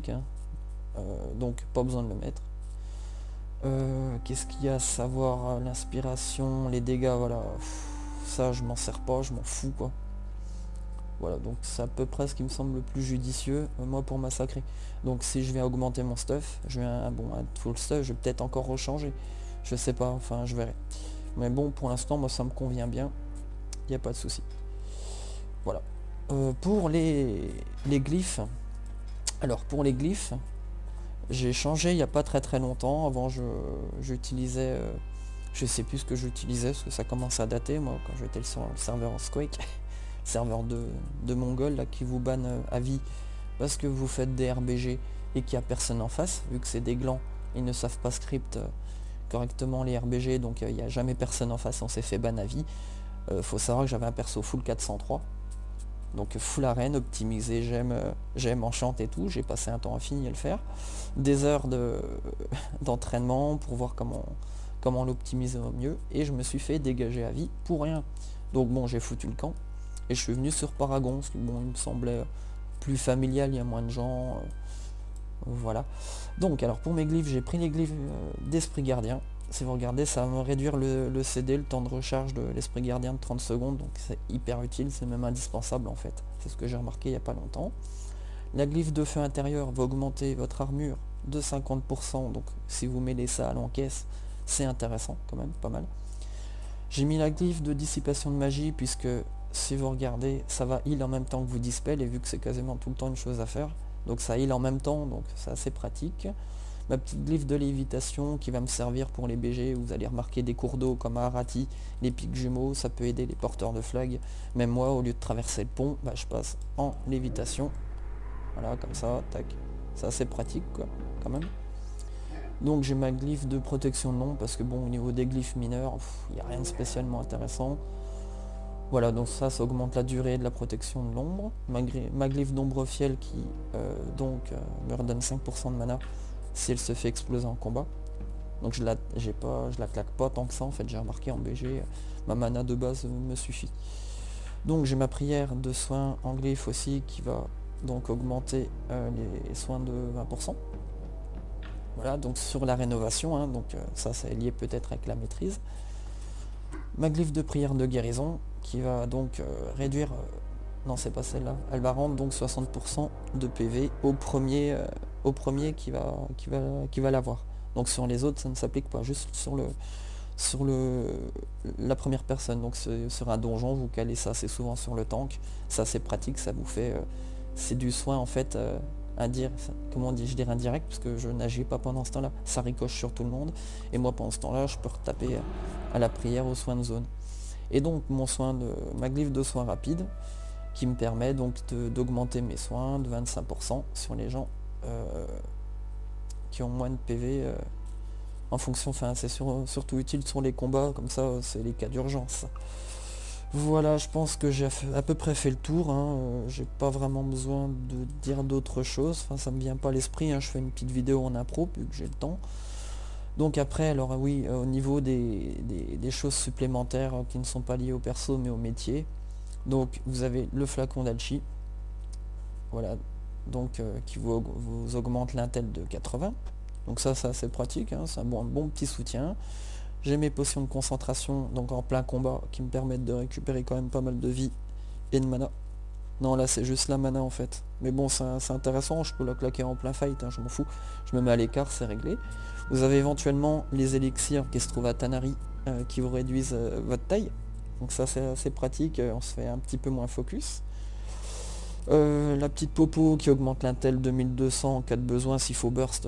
hein. Donc pas besoin de le mettre. Qu'est-ce qu'il y a à savoir? L'inspiration, les dégâts, voilà. Ça je m'en sers pas, je m'en fous quoi. Voilà, donc c'est à peu près ce qui me semble le plus judicieux, moi, pour massacrer. Donc si je viens augmenter mon stuff, je viens, bon, un full stuff, je vais peut-être encore rechanger. Je sais pas, enfin je verrai. Mais bon, pour l'instant, moi ça me convient bien, il n'y a pas de souci. Voilà. Pour les glyphes, alors pour les glyphes, j'ai changé il n'y a pas très longtemps. Avant j'utilisais, je sais plus ce que j'utilisais, parce que ça commence à dater, moi, quand j'étais sur le serveur Squake. Serveur de Mongol là, qui vous banne à vie parce que vous faites des RBG et qu'il n'y a personne en face, vu que c'est des glands, ils ne savent pas script correctement les RBG, donc il n'y a jamais personne en face, on s'est fait ban à vie. Faut savoir que j'avais un perso full 403, donc full arène, optimisé, j'aime enchant et tout, j'ai passé un temps infini à le faire. Des heures d'entraînement pour voir comment l'optimiser au mieux, et je me suis fait dégager à vie pour rien. Donc bon, j'ai foutu le camp. Et je suis venu sur Paragon, parce que bon, il me semblait plus familial, il y a moins de gens. Voilà. Donc, alors pour mes glyphes, j'ai pris les glyphes d'Esprit Gardien. Si vous regardez, ça va me réduire le CD, le temps de recharge de l'Esprit Gardien de 30 secondes. Donc c'est hyper utile, c'est même indispensable en fait. C'est ce que j'ai remarqué il n'y a pas longtemps. La glyphe de feu intérieur va augmenter votre armure de 50%. Donc si vous mêlez ça à l'encaisse, c'est intéressant quand même, pas mal. J'ai mis la glyphe de dissipation de magie, puisque si vous regardez, ça va heal en même temps que vous dispel, et vu que c'est quasiment tout le temps une chose à faire, donc ça heal en même temps, donc c'est assez pratique. Ma petite glyphe de lévitation qui va me servir pour les BG, où vous allez remarquer des cours d'eau comme à Arati, les pics jumeaux, ça peut aider les porteurs de flag. Même moi, au lieu de traverser le pont, bah, je passe en lévitation. Voilà, comme ça, tac. C'est assez pratique quoi, quand même. Donc j'ai ma glyphe de protection de l'ombre, parce que bon, au niveau des glyphes mineurs, il n'y a rien de spécialement intéressant. Voilà, donc ça augmente la durée de la protection de l'ombre. Ma glyphe d'ombre fiel qui me redonne 5% de mana si elle se fait exploser en combat. Donc je la claque pas tant que ça en fait, j'ai remarqué en BG, ma mana de base me suffit. Donc j'ai ma prière de soins en glyphe aussi qui va donc augmenter les soins de 20%. Voilà, donc sur la rénovation, hein, donc ça c'est lié peut-être avec la maîtrise. Ma glyphe de prière de guérison qui va donc réduire, non c'est pas celle-là, elle va rendre donc 60% de PV au premier qui va l'avoir. Donc sur les autres ça ne s'applique pas, juste sur la première personne. Donc sur un donjon vous calez ça, c'est souvent sur le tank, ça c'est pratique, ça vous fait c'est du soin en fait comment on dit, je dirais indirect, parce que je n'agis pas pendant ce temps là, ça ricoche sur tout le monde, et moi pendant ce temps là je peux retaper à la prière, aux soins de zone. Et donc ma glyphe de soins rapide qui me permet donc d'augmenter mes soins de 25% sur les gens qui ont moins de PV en fonction, enfin c'est surtout utile sur les combats, comme ça c'est les cas d'urgence. Voilà, je pense que j'ai à peu près fait le tour, hein. J'ai pas vraiment besoin de dire d'autres choses, enfin ça me vient pas à l'esprit, hein. Je fais une petite vidéo en impro vu que j'ai le temps. Donc après, alors oui, au niveau des choses supplémentaires qui ne sont pas liées au perso mais au métier, donc vous avez le flacon d'Alchi, voilà, donc qui vous augmente l'intel de 80, donc ça c'est pratique, hein, c'est un bon petit soutien. J'ai mes potions de concentration, donc en plein combat, qui me permettent de récupérer quand même pas mal de vie et de mana. Non, là c'est juste la mana en fait. Mais bon, c'est intéressant, je peux la claquer en plein fight, hein, je m'en fous. Je me mets à l'écart, c'est réglé. Vous avez éventuellement les élixirs qui se trouvent à Tanari, qui vous réduisent votre taille. Donc ça c'est assez pratique, on se fait un petit peu moins focus. La petite popo qui augmente l'intel 2200 en cas de besoin, s'il faut burst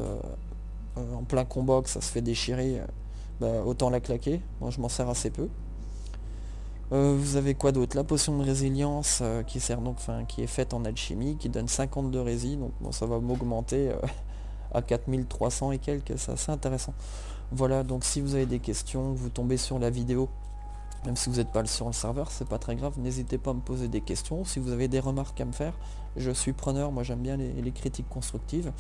en plein combat, que ça se fait déchirer. Autant la claquer, moi je m'en sers assez peu. Vous avez quoi d'autre? La potion de résilience qui sert donc, qui est faite en alchimie, qui donne 50 de rési, donc bon, ça va m'augmenter à 4300 et quelques, c'est assez intéressant. Voilà, donc si vous avez des questions, vous tombez sur la vidéo, même si vous n'êtes pas sur le serveur, c'est pas très grave, n'hésitez pas à me poser des questions. Si vous avez des remarques à me faire, je suis preneur, moi j'aime bien les critiques constructives.